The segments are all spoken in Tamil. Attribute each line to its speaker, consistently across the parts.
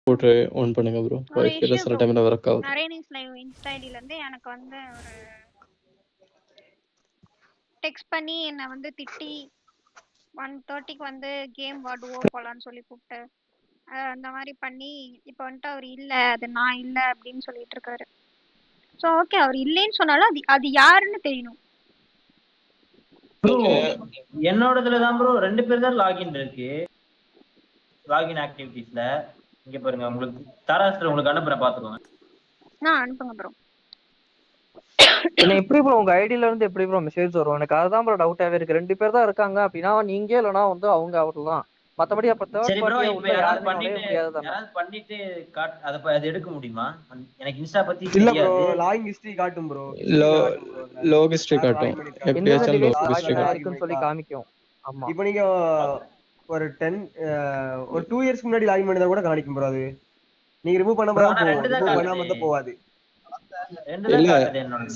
Speaker 1: போட்டு ஆன் பண்ணுங்க ப்ரோ.
Speaker 2: ஒரு
Speaker 1: வைஃபைல
Speaker 2: இஷ்யூ
Speaker 1: சில
Speaker 2: ப்ரோ.
Speaker 1: டைம்ல ஒர்க் ஆகுது.
Speaker 2: நரேனிஸ் லைவ் இன்ஸ்டா ஐடில இருந்து எனக்கு வந்து ஒரு டெக்ஸ்ட் பண்ணி என்னை வந்து திட்டி 1:30க்கு வந்து கேம் வாடுவோ போலான்னு சொல்லி கூப்பிட்டு அந்த மாதிரி பண்ணி இப்போ வந்துட்டு அவர் இல்லை, அது நான் இல்லை அப்படின்னு சொல்லிட்டு இருக்காரு. ஸோ ஓகே, அவர் இல்லைன்னு சொன்னாலும் அது யாருன்னு தெரியணும்.
Speaker 3: ப்ரோ என்னோடதுல தான் ப்ரோ 2 பேர் தான் லாகின் இருக்கு. லாகின் ஆக்டிவிட்டீஸ்ல இங்க பாருங்க, உங்களுக்கு தாராஸ்ல உங்களுக்கு அனுப்புறேன் பாத்துக்கோங்க.
Speaker 2: நான் அனுப்புங்க ப்ரோ.
Speaker 4: என்ன எப்படி ப்ரோ உங்க ஐடியில இருந்து எப்படி ப்ரோ மெசேஜ் வரும்? எனக்கு அதுதான் ப்ரோ டவுட்டாவே இருக்கு. 2 பேர் தான் இருக்காங்க அப்படின்னா நீங்க இல்லனா வந்து அவங்க அவர்தான். மத்தபடி அப்ப தேர்ட்
Speaker 3: சரி ப்ரோ,
Speaker 4: பார்ட்டியா
Speaker 3: இப்போ
Speaker 4: உள்ள
Speaker 3: யாராவது
Speaker 4: யாருமே நுழைய
Speaker 3: பண்ணிட்டு
Speaker 4: முடியாது தானே?
Speaker 3: யாராவது பண்ணிட்டு அது எடுக்க முடியுமா? எனக்கு இன்ஸ்டா பத்தி
Speaker 5: இல்ல ப்ரோ,
Speaker 3: தெரியாது.
Speaker 5: லாகின் ஹிஸ்டரி காட்டும் ப்ரோ.
Speaker 1: லாக் ஹிஸ்டரி காட்டும்.
Speaker 4: எந்தெந்த
Speaker 1: எப்படியாச்சும்
Speaker 4: டிவைஸ்
Speaker 1: லாக் ஹிஸ்டரி
Speaker 4: லாகின்
Speaker 1: காட்டும்.
Speaker 4: ஆயிருக்குன்னு சொல்லி காமிக்கும். ஆமா.
Speaker 5: இப்போ நீங்க ஒரு 2 இயர்ஸ்க்கு முன்னாடி லாகின் பண்ணதா கூட காணிக்கும் ப்ரோ. அது நீங்க ரிமூவ் பண்ண போறா போகும், ரிமூவ் பண்ணாம இருந்தா போவாது.
Speaker 1: இல்ல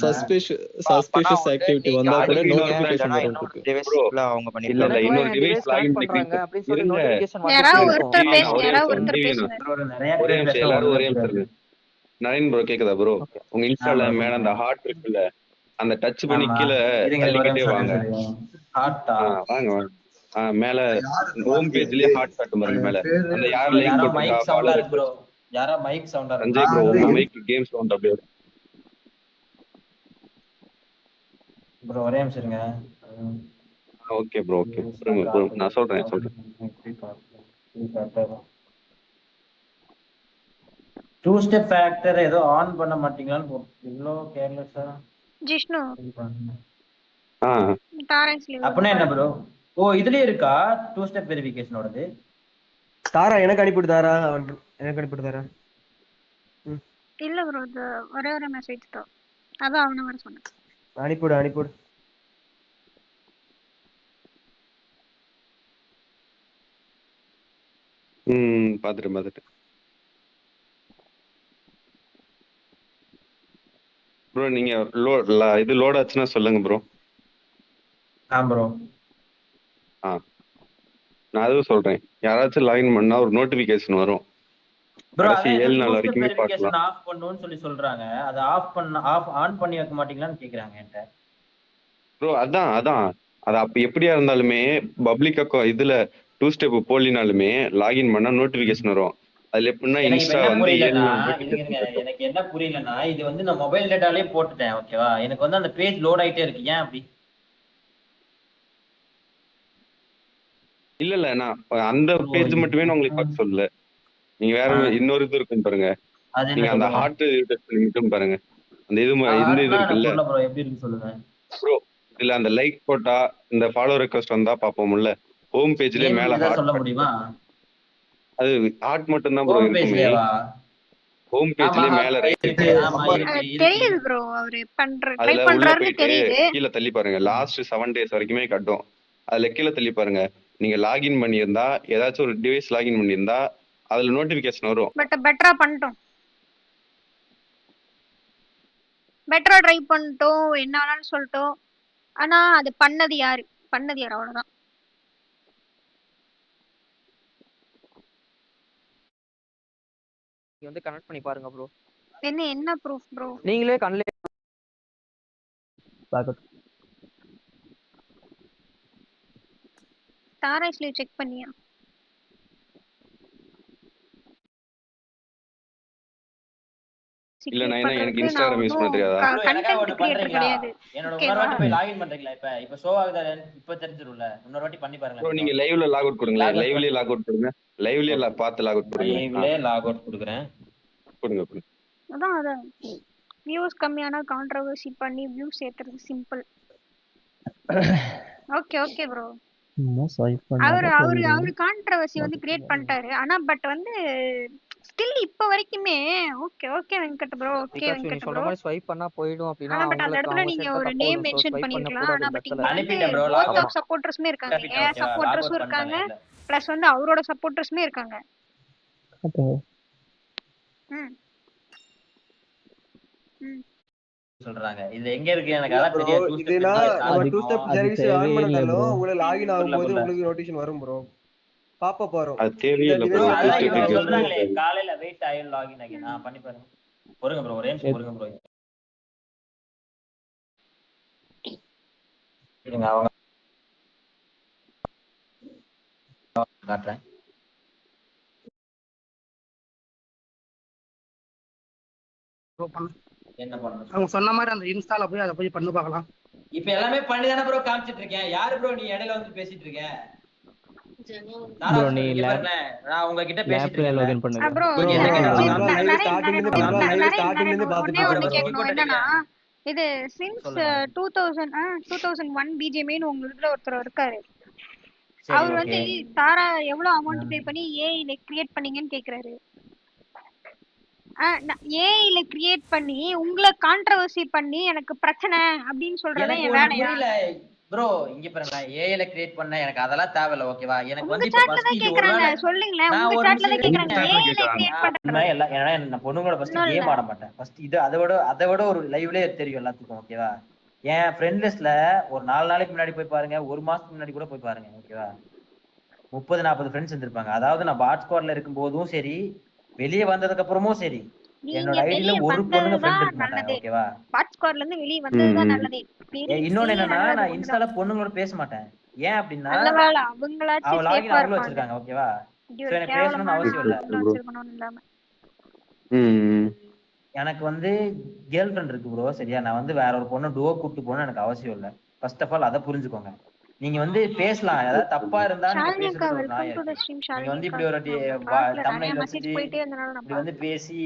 Speaker 1: சஸ்பிஷியஸ் ஆக்டிவிட்டி வந்தா கூட நோட்டிஃபிகேஷன் வரும் உங்களுக்கு.
Speaker 6: டிவைஸ்ல அவங்க
Speaker 4: இல்ல
Speaker 6: பண்ணிருக்காங்க.
Speaker 4: இல்ல இன்னொரு டிவைஸ் கனெக்ட் பண்றாங்க அப்படி சொல்லி நோட்டிஃபிகேஷன் வந்துட்டே இருக்கும்.
Speaker 2: யாராவது ஒருத்தர் பேசுங்க.
Speaker 3: ஒரே நிமிஷம் எல்லாரும் ஒரே நிமிஷம்.
Speaker 7: நரேன் ப்ரோ கேக்குதா ப்ரோ? உங்க இன்ஸ்டால மேல அந்த ஹார்ட் இருக்குல்ல, அந்த டச் பண்ணி கீழே தள்ளிக்கிட்டே வாங்க.
Speaker 3: ஹார்ட்டா?
Speaker 7: வாங்க வாங்க. மேல ஹோம் பேஜ்லயே ஹார்ட் காட்டும் பாருங்க மேல. அந்த யார் லைக்
Speaker 3: யாரோ
Speaker 7: போட்டுருக்கா
Speaker 3: மைக் சவுண்டா இருக்கு ப்ரோ. யாரோ மைக் சவுண்டா இருக்கு.
Speaker 7: சஞ்சய் ப்ரோ உங்க மைக் கேம் சவுண்ட் அப்படியே
Speaker 3: ப்ரோ ஒரே நிமிஷம் இருங்க.
Speaker 7: ஓகே ப்ரோ ஓகே ப்ரோ நான் சொல்றேன்.
Speaker 3: 2 ஸ்டெப் ஃபேக்டர் ஏதோ ஆன் பண்ண மாட்டீங்களான்னு இவ்ளோ கேர்லெஸ்ஸா
Speaker 2: ஜிஷ்ணு
Speaker 3: அப்பனா என்ன ப்ரோ? ஓ இதுலயே இருக்கா 2 ஸ்டெப் வெரிஃபிகேஷனோடது?
Speaker 5: தாரா எனக்கு அனுப்பிடுதாரா? எனக்கு அனுப்பிடுதாரா?
Speaker 2: இல்ல ப்ரோ, இது ஒரே ஒரு மெசேஜ் தான். அதான் அவன வர சொன்னேன்.
Speaker 5: அனுப்பிடு.
Speaker 7: பாத்துட்டு ப்ரோ நீங்க இது லோட் ஆச்சுன்னா சொல்லுங்க ப்ரோ.
Speaker 3: ப்ரோ
Speaker 7: நான் அதுவும் சொல்றேன், யாராச்சும் லாகின் பண்ணா ஒரு நோட்டிபிகேஷன் வரும்.
Speaker 3: ப்ரோ
Speaker 7: கடைசி 7 நாள் வரைக்குமே பார்க்கலாம்.
Speaker 3: ஆஃப் பண்ணனும்னு சொல்லி சொல்றாங்க. அது ஆன் பண்ணி வைக்க மாட்டீங்களான்னு கேக்குறாங்க என்கிட்ட.
Speaker 7: ப்ரோ அதான் அது அப்ப எப்படியா இருந்தாலுமே பப்ளிக் அக்கௌண்ட் இதுல 2 ஸ்டெப் போலினாலுமே லாகின் பண்ணா நோட்டிபிகேஷன் வரும். அதுல எப்படின்னா இன்ஸ்டா வந்து
Speaker 3: எனக்கு என்ன புரியலன்னா, இது வந்து நான் மொபைல் டேட்டாலே போட்டுட்டேன் ஓகேவா. எனக்கு வந்து அந்த பேஜ் லோட் ஆயிட்டே இருக்கு. ஏன் அப்படி?
Speaker 7: இல்ல நான் அந்த பேஜ் மட்டுமே நான் உங்களுக்கு பார்க்க சொல்லல. நீங்க வேற இன்னொரு இது இருக்கும் பாருங்க. நீங்க அந்த ஹார்ட் மட்டும் பாருங்க. அந்த இந்த இது இருக்குல்ல
Speaker 3: எப்படி இருக்கு சொல்லுங்க
Speaker 7: ப்ரோ. இல்ல அந்த லைக் போட்டா இந்த ஃபாலோ ரெக்வெஸ்ட் வந்தா பாப்போம்ல, ஹோம் பேஜ்லயே மேல ஹார்ட்
Speaker 3: சொல்ல முடியுமா?
Speaker 7: அது ஹார்ட் மட்டும் தான் ப்ரோ இருக்குமே. ஹோம் பேஜ்லயே மேல
Speaker 2: தெரியுது ப்ரோ, அவர் ட்ரை
Speaker 7: அதுல உள்ள
Speaker 2: பண்றாருன்னு
Speaker 7: போயிட்டு
Speaker 2: தெரியுது.
Speaker 7: கீழ தள்ளி பாருங்க, லாஸ்ட் 7 days வரைக்குமே காட்டும். அதுல கீழ தள்ளி பாருங்க, நீங்க லாகின் பண்ணியிருந்தா ஏதாச்சும் ஒரு டிவைஸ் லாகின் பண்ணியிருந்தா அதுல நோட்டிபிகேஷன் வரும்.
Speaker 2: பட் பெட்டரா பண்ணிட்டோம், பெட்டரா ட்ரை பண்ணிட்டோம், என்ன வேணாலும் சொல்லிட்டோம். ஆனா அது பண்ணது யாரு அவ்வளவுதான்.
Speaker 4: வந்து கனெக்ட் பண்ணி பாருங்க ப்ரோ.
Speaker 2: என்ன ப்ரூஃப் ப்ரோ?
Speaker 4: நீங்களே கண்ணலே பாக்கட்டும்.
Speaker 2: தாராஸ்ல செக் பண்ணியா?
Speaker 7: இல்ல நான் எனக்கு இன்ஸ்டாகிராம் யூஸ் பண்ண தெரியாதா?
Speaker 2: கண்டென்ட் கிரியேட்டர் கிடையாது.
Speaker 3: என்னோட இன்னொரு வாட்டி போய் லாகின் பண்றீங்களா? இப்ப ஷோ ஆகுதா இப்ப தெரிஞ்சிரும்ல. இன்னொரு வாட்டி பண்ணி பாருங்க
Speaker 7: ப்ரோ. நீங்க லைவ்ல லாக் அவுட் கொடுங்க. லைவ்லயே லாக் அவுட் கொடுங்க. லைவ்லயே பார்த்து லாக் அவுட் கொடுங்க.
Speaker 3: லைவ்லயே லாக் அவுட் கொடுக்கிறேன்.
Speaker 7: கொடுங்க.
Speaker 2: அதான் வியூஸ் கம்மியானா கான்ட்ரோவர்சி பண்ணி வியூஸ் ஏத்துறது சிம்பிள். Okay bro. அவரு கான்ட்ரோவர்சி வந்து கிரியேட் பண்ணிட்டாரு. ஆனா பட் வந்து ஸ்டில் இப்ப வரைக்குமே ஓகே வெங்கட் ப்ரோ,
Speaker 4: நீ சொல்ற மாதிரி ஸ்வைப் பண்ணா போய்டும் அப்படினா
Speaker 2: பட் அந்த இடத்துல நீங்க ஒரு நேம் மென்ஷன் பண்ணிருக்கலாம். ஆனா பட் இங்க
Speaker 3: அனுப்பிட்டேன் ப்ரோ.
Speaker 2: லாட் ஆஃப் சப்போர்ட்டர்ஸ்மே இருக்காங்க. ஏன் சப்போர்ட்டர்ஸும் இருக்காங்க, பிளஸ் வந்து அவரோட சப்போர்ட்டர்ஸ்மே இருக்காங்க.
Speaker 3: சொல்றாங்க இது எங்க இருக்கு எனக்கு அத தெரியாது.
Speaker 5: இதுனா நம்ம 2 ஸ்டெப் சர்வீஸ் ஆன் பண்ணதாலும் உங்களுக்கு லாகின் ஆகும்போது உங்களுக்கு நோட்டிஃபிகேஷன் வரும் ப்ரோ. பாப்ப போறோம்.
Speaker 7: அது தேவையே இல்ல
Speaker 5: இந்த
Speaker 7: ப்ரோ.
Speaker 5: device
Speaker 3: அதான்
Speaker 7: டூ
Speaker 3: இவங்க
Speaker 7: ஸ்டெப்
Speaker 3: சொல்றாங்களே காலையில வெயிட் ஆயில் லாகின் ஆகி நான் பண்ணி பாருங்க. பொறுங்க ப்ரோ, ஒரே நிமிஷம் பொறுங்க ப்ரோ. இருங்க அவங்க காட்டுறேன். என்ன பண்ணணும்
Speaker 6: அவங்க சொன்ன மாதிரி அந்த இன்ஸ்டால போய் அதை போய் பண்ணி பார்க்கலாம்.
Speaker 3: இப்ப எல்லாமே பண்ணி தானே ப்ரோ காமிச்சிட்டு இருக்கேன். யாரு ப்ரோ நீ இடையில வந்து பேசிட்டு இருக்க?
Speaker 1: ப்ரோ நீ லேப்
Speaker 3: நான் உங்ககிட்ட பேசிட்டு
Speaker 1: லாப்ல
Speaker 3: இருக்கேன்.
Speaker 1: லாகின் பண்ணுங்க.
Speaker 2: ப்ரோ
Speaker 5: bro,
Speaker 3: என்ன கேக்குறாங்க?
Speaker 5: live starting ல இருந்து
Speaker 2: ஒன்னே ஒண்ணு
Speaker 5: bro.
Speaker 2: கேட்கணும். என்னன்னா இது சின்ஸ்
Speaker 3: சொல்லுங்க.
Speaker 2: 2001 பிஜிஎம்னு உங்களுக்கு ஒருத்தர் இருக்காரு.
Speaker 3: சரி,
Speaker 2: அவர் வந்து
Speaker 3: ஓகே.
Speaker 2: தாரா எவ்வளவு அமௌண்ட் பே பண்ணி ஏஐல கிரியேட் பண்ணீங்கன்னு கேக்குறாரு. ஏஐல கிரியேட் பண்ணி உங்களை கான்ட்ரோவர்சி பண்ணி எனக்கு பிரச்சனை அப்படின்னு சொல்றதே
Speaker 3: எனக்கு
Speaker 2: என்
Speaker 3: ஒண்ணு
Speaker 2: வேலையா?
Speaker 3: புரியல ப்ரோ. இங்க பாருங்க, நான் ஏஐல கிரியேட் பண்ண எனக்கு அதெல்லாம் தேவையில்ல, ஓகேவா? எனக்கு
Speaker 2: உங்க
Speaker 3: வந்து இப்ப
Speaker 2: சாட்ல
Speaker 3: ஃபர்ஸ்ட்
Speaker 2: தான்
Speaker 3: இது
Speaker 2: கேக்குறாங்க.
Speaker 3: ஒருவேளை
Speaker 2: சொல்லுங்களேன்,
Speaker 3: நான்
Speaker 2: உங்க
Speaker 3: ஒரு
Speaker 2: சாட்ல தான்
Speaker 3: நிமிஷம்
Speaker 2: கேக்குறாங்க.
Speaker 7: chatல
Speaker 2: ஏஐல
Speaker 7: கேக்குறாங்க.
Speaker 2: கிரியேட் பண்றது
Speaker 3: எல்லாம் ஏன்னா நான் பொண்ணுங்களோட ஃபர்ஸ்ட்
Speaker 2: ஒண்ணும்
Speaker 3: கேம்
Speaker 2: இல்ல.
Speaker 3: ஆட மாட்டேன். ஃபர்ஸ்ட் இது அதை விட ஒரு லைவ்லயே தெரியும் எல்லாத்துக்கும், ஓகேவா? என் ஃப்ரெண்ட் லிஸ்ட்ல ஒரு 4 நாளைக்கு முன்னாடி போய் பாருங்க, ஒரு மாசத்துக்கு முன்னாடி கூட போய் பாருங்க, ஓகேவா? 30-40 ஃப்ரெண்ட்ஸ் இருந்திருப்பாங்க. அதாவது நான் பாட் ஸ்குவாட்ல இருக்கும் போதும் சரி, வெளியே வந்ததுக்கு அப்புறமும் சரி,
Speaker 2: நீங்க
Speaker 3: என்னோட ஐடியில
Speaker 2: வெளிய
Speaker 3: ஒரு பொண்ணுங்க ஃப்ரெண்ட்
Speaker 2: வந்ததுதான்
Speaker 3: இருக்க மாட்டாங்க,
Speaker 2: நல்லது.
Speaker 3: ஓகேவா?
Speaker 2: பாட் ஸ்குவாட்ல இருந்து வெளிய வந்ததுதான் நல்லது.
Speaker 3: இன்னொன்னு என்னன்னா,
Speaker 2: நல்லது
Speaker 3: நான்
Speaker 2: ஒண்ணுதான்.
Speaker 3: இன்ஸ்டால பொண்ணுங்களோட பேச மாட்டேன். ஏன் அப்படின்னா
Speaker 2: நல்ல வேலை
Speaker 3: அவ
Speaker 2: அவங்களாச்சும்
Speaker 3: லாகின்
Speaker 2: சேஃபா
Speaker 3: அவங்களும்
Speaker 2: இருப்பாங்க.
Speaker 3: வச்சிருக்காங்க, ஓகேவா?
Speaker 2: இப்படி
Speaker 3: சோ
Speaker 2: ஒரு
Speaker 3: எனக்கு பேசணும்னு
Speaker 2: கேவலமான
Speaker 3: அவசியம் இல்ல.
Speaker 2: ஆளுங்களை வச்சிருக்கணும்னு இல்லாம.
Speaker 3: எனக்கு வந்து கேர்ள் ஃப்ரெண்ட் இருக்கு ப்ரோ, சரியா? நான் வந்து வேற ஒரு பொண்ணு டுவோ கூப்பிட்டு போகணும் எனக்கு அவசியம் இல்ல. ஃபர்ஸ்ட் ஆஃப் ஆல் அதை புரிஞ்சுக்கோங்க. நீங்க வந்து பேசலாம், ஏதாவது தப்பா இருந்தா நீங்க
Speaker 2: ஷாலினி அக்கா,
Speaker 3: பேசுறது ஒரு
Speaker 2: வெல்கம்
Speaker 3: நியாயம்
Speaker 2: டு தி
Speaker 3: இருக்கு.
Speaker 2: ஸ்ட்ரீம்.
Speaker 3: நீங்க
Speaker 2: ஷாலினி
Speaker 3: வந்து
Speaker 2: அக்கா,
Speaker 3: இப்படி ஒரு
Speaker 2: நான் பார்க்கல, நிறைய
Speaker 3: தம்ப்நெயில்
Speaker 2: மெசேஜ்
Speaker 3: வச்சுட்டு
Speaker 2: போயிட்டே இருந்தனால நான்
Speaker 3: இப்படி வந்து
Speaker 2: பார்க்கல.
Speaker 3: பேசி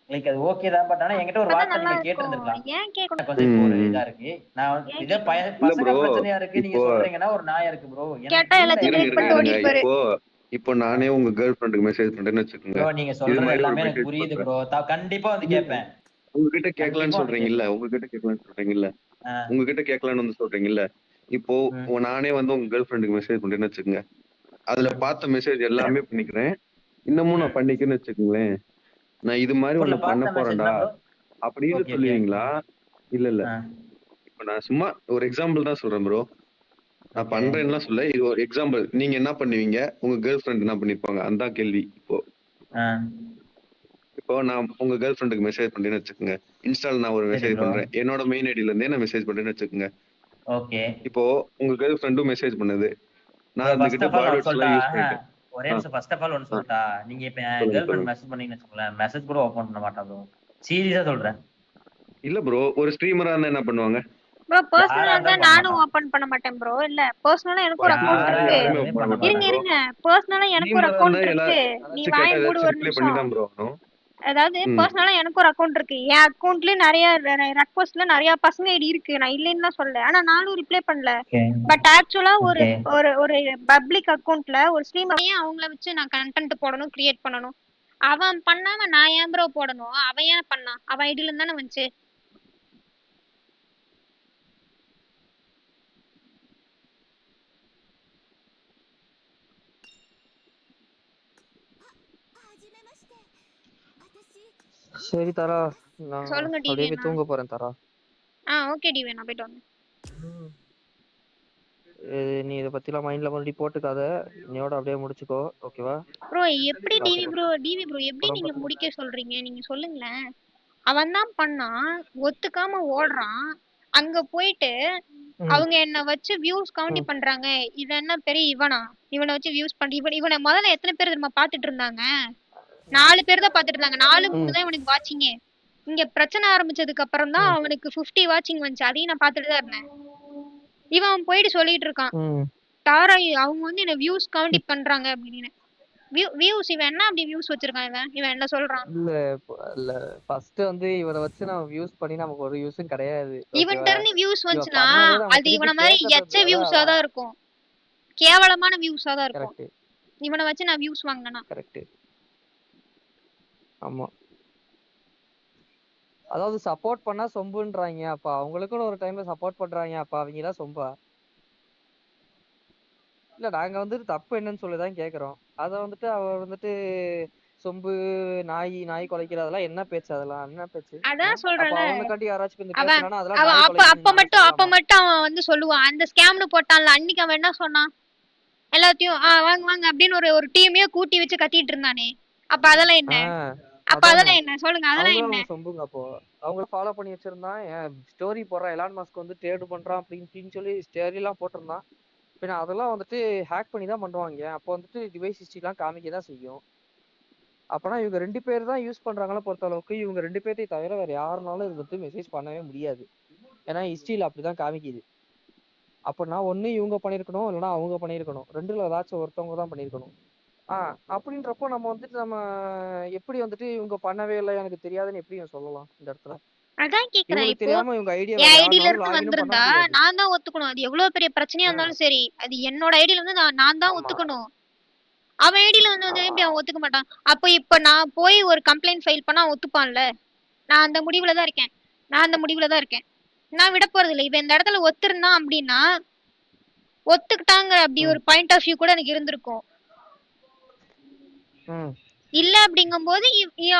Speaker 3: லைக் அது ஓகே தான். பட் ஆனா என்கிட்ட ஒரு
Speaker 2: அப்பதான்
Speaker 3: வார்த்தை
Speaker 2: நல்லா
Speaker 3: நீங்க
Speaker 2: இருக்கும்.
Speaker 3: கேட்டிருந்திருக்கலாம்.
Speaker 2: ஏன் கேட்கணும்?
Speaker 3: கொஞ்சம் இப்போ ஒரு இதா இருக்கு. நான்
Speaker 2: ஏன்
Speaker 3: இதே
Speaker 2: கேட்கணும்?
Speaker 7: இல்ல
Speaker 3: பசங்க
Speaker 7: ப்ரோ,
Speaker 3: பிரச்சனையா இருக்கு நீங்க
Speaker 7: இப்போ
Speaker 3: சொல்றீங்கன்னா ஒரு நியாயம் இருக்கு ப்ரோ. எனக்கு
Speaker 2: கேட்டா
Speaker 3: புரியல
Speaker 2: எல்லாத்தையும்
Speaker 3: என்ன
Speaker 2: delete
Speaker 7: இருங்க
Speaker 2: பண்ணிட்டு
Speaker 7: இருங்க
Speaker 2: ஓடிப்பாரு.
Speaker 7: இப்போ நானே உங்க கேர்ள் ஃப்ரெண்டுக்கு மெசேஜ் பண்றேன்னு வச்சுக்கோங்க.
Speaker 3: ப்ரோ. நீங்க
Speaker 7: இது
Speaker 3: சொல்றது
Speaker 7: மாதிரி ஒரு
Speaker 3: எல்லாமே எனக்கு
Speaker 7: மெசேஜ்
Speaker 3: புரியுது
Speaker 7: பண்றேன்.
Speaker 3: ப்ரோ. கண்டிப்பா வந்து கேட்பேன்.
Speaker 7: உங்ககிட்ட கேட்கலான்னு
Speaker 3: கண்டிப்பா வந்து
Speaker 7: சொல்றீங்கல்ல,
Speaker 3: கேட்பேன்.
Speaker 7: உங்ககிட்ட கேட்கலான்னு சொல்றீங்கல்ல,
Speaker 3: ஆஹ்
Speaker 7: உங்ககிட்ட கேட்கலான்னு வந்து சொல்றீங்கல்ல. இப்போ நானே வந்து உங்க கேர்ள் ஃப்ரெண்டுக்கு மெசேஜ் பண்றேன்னு வச்சுக்கோங்க. அதுல பார்த்த மெசேஜ் எல்லாமே பண்ணிக்கிறேன். இன்னமும் நான் பண்ணிக்கிறேன்னு வச்சுக்கோங்களேன். நான் இது மாதிரி ஒண்ணு பண்ண
Speaker 3: பார்த்த
Speaker 7: போறேன்டா
Speaker 3: மெசேஜ் ப்ரோ.
Speaker 7: அப்படின்னு
Speaker 3: ஓகே ஓகே.
Speaker 7: சொல்லுவீங்களா? இல்ல இல்ல, இப்ப நான் சும்மா ஒரு எக்ஸாம்பிள் தான் சொல்றேன் ப்ரோ. நான்
Speaker 3: ஓகே.
Speaker 7: பண்றேன்லாம் சொல்ல, இது ஒரு எக்ஸாம்பிள். நீங்க என்ன பண்ணுவீங்க, உங்க கேர்ள் ஃப்ரெண்ட் என்ன பண்ணிருப்பாங்க, அதான் கேள்வி. இப்போ நான் உங்க கேர்ள் ஃப்ரெண்டுக்கு மெசேஜ் பண்றேன்னு வச்சுக்கோங்க. இன்ஸ்டால நான் ஒரு
Speaker 3: சரி
Speaker 7: மெசேஜ்
Speaker 3: ப்ரோ.
Speaker 7: பண்றேன், என்னோட மெயின் ஐடில இருந்தே நான் மெசேஜ் பண்றேன்னு வச்சுக்கோங்க.
Speaker 3: ஓகே.
Speaker 7: இப்போ உங்க கேர்ள் ஃப்ரெண்டும் மெசேஜ் பண்ணுது. நான்
Speaker 3: ஃபர்ஸ்ட்
Speaker 7: இருந்துகிட்டு
Speaker 3: ஆஃப் ஆல் ஒன்னு
Speaker 7: பாட்வேர்ட்ஸ் எல்லாம் யூஸ்
Speaker 3: சொல்லிட்டா,
Speaker 7: பண்ணிட்டேன்.
Speaker 3: ஒரே நிமிஷம். ஃபர்ஸ்ட் ஆஃப் ஆல் ஒன்னு சொல்லிட்டா, நீங்க இப்ப என்
Speaker 7: சொல்லுங்க
Speaker 3: கேர்ள் ஃப்ரெண்ட்
Speaker 7: சொல்லுங்க.
Speaker 3: மெசேஜ் பண்ணீங்கன்னு வச்சுக்கோங்களேன், மெசேஜ் கூட ஓபன் பண்ண மாட்டா ப்ரோ. சீரியஸா சொல்றேன்.
Speaker 7: இல்ல ப்ரோ, ஒரு ஸ்ட்ரீமரா இருந்தா என்ன பண்ணுவாங்க?
Speaker 2: ப்ரோ
Speaker 3: யாரா
Speaker 2: பர்சனலா இருந்தா
Speaker 3: இருந்தாலும் பண்ண
Speaker 2: நானும்
Speaker 3: மாட்டான்.
Speaker 2: ஓபன் பண்ண மாட்டேன் ப்ரோ. இல்ல பர்சனலா எனக்கு ஒரு அக்கவுண்ட்
Speaker 3: யாரா
Speaker 2: இருக்கு.
Speaker 7: யாருமே
Speaker 3: இருந்தாலுமே
Speaker 7: பண்ண
Speaker 3: பண்ண
Speaker 7: மாட்டாங்க
Speaker 2: இருங்க
Speaker 7: ப்ரோ.
Speaker 2: இருங்க, பர்சனலா எனக்கு ஒரு
Speaker 7: ஸ்ட்ரீமரா இருந்தா
Speaker 2: அக்கவுண்ட் இருக்கு. நீ
Speaker 7: ஏதாச்சும் கேட்டா
Speaker 2: வாய் மூடு
Speaker 7: ஏதாச்சும்
Speaker 2: ஒரு
Speaker 7: ரிப்ளை பண்ணி
Speaker 2: நிமிஷம்.
Speaker 7: தான் ப்ரோ ஆகணும்.
Speaker 2: அதாவது பர்சனலா எனக்கு ஒரு அக்கவுண்ட் இருக்கு. என் அக்கவுண்ட்ல நிறைய ரெக்வஸ்ட்ல நிறைய பசங்க ஐடி இருக்கு. நான் இல்லைன்னு தான் சொல்ல. ஆனா நானும் ரிப்ளை பண்ணல. பட் ஆக்சுவலா ஒரு ஒரு ஒரு பப்ளிக் அக்கவுண்ட்ல ஒரு ஸ்ட்ரீமர் அவங்கள வச்சு நான் கண்டென்ட் போடணும், கிரியேட் பண்ணணும். அவன் பண்ணாம நான் ஏன் ப்ரோ போடணும்? அவன் ஏன் பண்ணான்? அவன் ஐடில இருந்து தானே வந்துச்சு.
Speaker 4: சரி தரா, நான்
Speaker 2: சொல்லுங்க
Speaker 4: அப்படியே
Speaker 2: டிவி.
Speaker 4: போய் தூங்க போறேன் தரா.
Speaker 2: ஓகே டிவி, நான் போயிட்டு வந்தேன்.
Speaker 4: நீ இதை பத்திலாம் மைண்ட்ல மறுபடியும் போட்டுக்காத, நீயோட அப்படியே முடிச்சுக்கோ, ஓகேவா?
Speaker 2: ப்ரோ எப்படி டிவி ப்ரோ எப்படி நீங்க முடிக்க சொல்றீங்க? நீங்க சொல்லுங்களேன். அவன் தான் பண்ணான், ஒத்துக்காம ஓடுறான். அங்க போயிட்டு அவங்க என்ன வச்சு வியூஸ் கவுண்ட் பண்றாங்க. இவன் என்ன பெரிய இவனா? இவனை வச்சு வியூஸ் பண்ணி இவனை முதல்ல எத்தனை பேர் நம்ம பாத்துட்டு இருந்தாங்க? 4 பேர் தான் பாத்துட்டு இருந்தாங்க. 4 3 தான் இவனுக்கு வாட்சிங்கே. இங்க பிரச்சனை ஆரம்பிச்சதுக்கு அப்புறம் தான் அவனுக்கு 50 வாட்சிங் வந்துச்சு. அதையும் நான் பாத்துட்டு தான் இருந்தேன். இவன் போயிட்டு சொல்லிட்டு இருக்கான், தாரா அவங்க வந்து என்ன வியூஸ் கவுண்ட் பண்றாங்க அப்படின்னு. வியூஸ் இவன் என்ன அப்படி வியூஸ் வச்சிருக்கான்? இவன் என்ன சொல்றான்?
Speaker 4: இல்ல ஃபர்ஸ்ட் வந்து இவனை வச்சு நம்ம வியூஸ் பண்ணி நமக்கு ஒரு யூஸும் கிடையாது.
Speaker 2: இவன்ட்ட இருந்து வியூஸ் வந்துச்சுன்னா அது இவன மாதிரி எச்ச
Speaker 4: கேட்கறது
Speaker 2: வியூஸா தான் இருக்கும். கேவலமான வியூஸா தான் இருக்கும்.
Speaker 4: கரெக்ட்.
Speaker 2: இவனை வச்சு நான் வியூஸ் வாங்கினா
Speaker 4: கரெக்ட். ஆமா, அதாவது சப்போர்ட் பண்ணா சொம்புன்றாங்க. அப்ப அவங்களுக்கும் ஒரு டைம்ல சப்போர்ட் பண்றாங்க. அப்ப அவங்க தான் சொம்பா? இல்ல நாங்க வந்துட்டு தப்பு என்னன்னு சொல்லிதான் கேக்குறோம். அத வந்துட்டு அவர் வந்துட்டு சொம்பு, நாய் குலைக்கிறதெல்லாம் என்ன பேச்சு? அதெல்லாம் என்ன பேச்சு?
Speaker 2: அதான் சொல்றேன்ல.
Speaker 4: அவனுக்காண்டி யாராச்சும் இந்த
Speaker 2: அவன்
Speaker 4: பேசுறானா அதெல்லாம்
Speaker 2: அவன்
Speaker 4: நாய்
Speaker 2: அப்ப
Speaker 4: குலைக்கிறதுன்னு
Speaker 2: மட்டும் அவன் வந்து சொல்லுவான். அந்த ஸ்கேம்னு போட்டான்ல அன்னைக்கு அவன் என்ன சொன்னான்? எல்லாத்தையும் வாங்க வாங்க அப்படின்னு ஒரு டீமையே கூட்டி வச்சு கத்திட்டு இருந்தானே, அப்ப அதெல்லாம் என்ன? அப்ப
Speaker 4: அதானே
Speaker 2: அதெல்லாம் என்ன சொல்லுங்க, அதெல்லாம்
Speaker 4: அவங்களும்
Speaker 2: என்ன?
Speaker 4: அவங்க சொம்புங்க. அப்போ அவங்கள ஃபாலோ பண்ணி வச்சிருந்தான். ஸ்டோரி போடுறான், எலான் மஸ்க் வந்து ட்ரேடு பண்றான் அப்படின்னு சொல்லி ஸ்டோரி எல்லாம் போட்டிருந்தான். பின்ன அதெல்லாம் வந்துட்டு ஹேக் பண்ணி தான் பண்ணுவாங்க. அப்போ வந்துட்டு டிவைஸ் ஹிஸ்டரி எல்லாம் காமிக்க தான் செய்யும். அப்பனா இவங்க 2 பேர் தான் யூஸ் பண்றாங்களா பொறுத்த அளவுக்கு. இவங்க 2 பேர்த்தையும் தவிர வேற யாருனாலும் இது வந்து மெசேஜ் பண்ணவே முடியாது. ஏன்னா ஹிஸ்டரியில அப்படிதான் காமிக்குது. அப்பனா ஒண்ணு இவங்க பண்ணிருக்கணும், இல்லைன்னா அவங்க பண்ணிருக்கணும். 2ல ஏதாச்சும் ஒருத்தவங்க தான் பண்ணிருக்கணும். அப்படின்றப்போ நம்ம வந்துட்டு நம்ம எப்படி வந்துட்டு இவங்க பண்ணவே இல்லை எனக்கு தெரியாதுன்னு எப்படி சொல்லலாம் இந்த இடத்துல?
Speaker 2: அதான் கேக்குறேன்.
Speaker 4: இவங்களுக்கு
Speaker 2: இப்போ
Speaker 4: தெரியாம இவங்க ஐடியா
Speaker 2: என்
Speaker 4: வேற
Speaker 2: ஐடியில
Speaker 4: யாருனாலும்
Speaker 2: இருந்து
Speaker 4: லாகினும் பண்ண
Speaker 2: வந்திருந்தா
Speaker 4: முடியாது.
Speaker 2: நான் தான் ஒத்துக்கணும். அது எவ்வளவு பெரிய பிரச்சனையா இருந்தாலும் சரி, அது என்னோட ஐடியில இருந்து நான் தான்
Speaker 4: ஆமா.
Speaker 2: ஒத்துக்கணும். அவன் ஐடியில வந்து எப்படி அவன் ஒத்துக்க மாட்டான்? அப்ப இப்ப நான் போய் ஒரு கம்ப்ளைண்ட் ஃபைல் பண்ணா அவன் ஒத்துப்பான்ல? நான் அந்த முடிவுல தான் இருக்கேன். நான் விட போறது இல்லை. இப்ப இந்த இடத்துல ஒத்துருந்தான் அப்படின்னா ஒத்துக்கிட்டாங்க அப்படி ஒரு பாயிண்ட் ஆஃப் வியூ கூட எனக்கு இருந்திருக்கும். இல்ல அப்படிங்கும்போது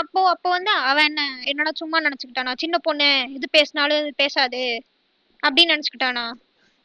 Speaker 2: அப்போ வந்து அவன் என்னடா சும்மா நினைச்சுக்கிட்டானா, சின்ன பொண்ணு இது பேசினாலும் இது பேசாது அப்படின்னு நினைச்சுக்கிட்டானா?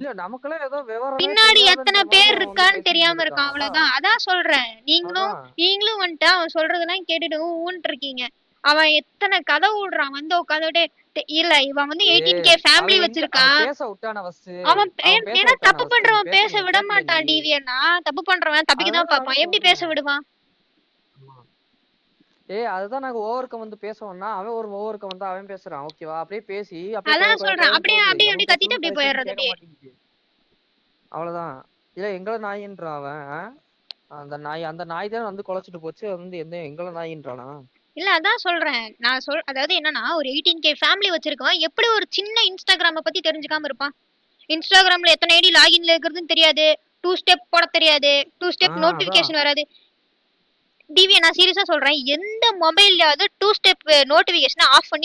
Speaker 4: இல்ல நமக்கெல்லாம் ஏதோ விவரம்
Speaker 2: பின்னாடி எத்தனை பேர் இருக்கான்னு தெரியாம இருக்கான், அவ்வளவுதான். அதான் சொல்றேன். நீங்களும் வந்துட்டு அவன் சொல்றதெல்லாம் கேட்டுட்டு ஊன்ட்டு இருக்கீங்க. அவன் எத்தனை கதை விடுறான் வந்து உட்காந்துட்டு. இல்ல இவன் வந்து 18K ஃபேமிலி வச்சிருக்கான். அவன் ஏன்னா தப்பு பண்றவன் பேச விட மாட்டான். டிவியன்னா தப்பு பண்றவன் தப்பிக்கதான் பாப்பான். எப்படி பேச விடுவான்?
Speaker 4: அதுதான் நாங்க ஓவர்கம் வந்து பேசுவோம்னா அவன் ஒரு ஓவர்கம் வந்து அவன் பேசுறான். ஓகேவா? அப்படியே பேசி
Speaker 2: அதான் சொல்றேன். அப்படியே கத்திட்டு அப்படியே போயிடுறது.
Speaker 4: அவ்வளவுதான். இல்ல எங்களை நாயின்றான் அவன். அந்த நாய் தான் வந்து குலைச்சிட்டு போச்சு. வந்து எங்களை நாயின்றானா?
Speaker 2: இல்ல அதான் சொல்றேன். அதாவது என்னன்னா ஒரு 18K ஃபேமிலி வச்சிருக்கான். எப்படி ஒரு சின்ன இன்ஸ்டாகிராம பத்தி தெரிஞ்சுக்காம இருப்பான்? இன்ஸ்டாகிராம்ல எத்தனை ஐடி லாகின்ல இருக்கிறதுன்னு தெரியாது. 2 ஸ்டெப் போட தெரியாது. 2 ஸ்டெப் நோட்டிபிகேஷன் வராது. டிவி நான் சீரியஸா சொல்றேன். எந்த மொபைல்லயாவது 2 ஸ்டெப் நோட்டிபிகேஷன் ஆஃப் பண்ணி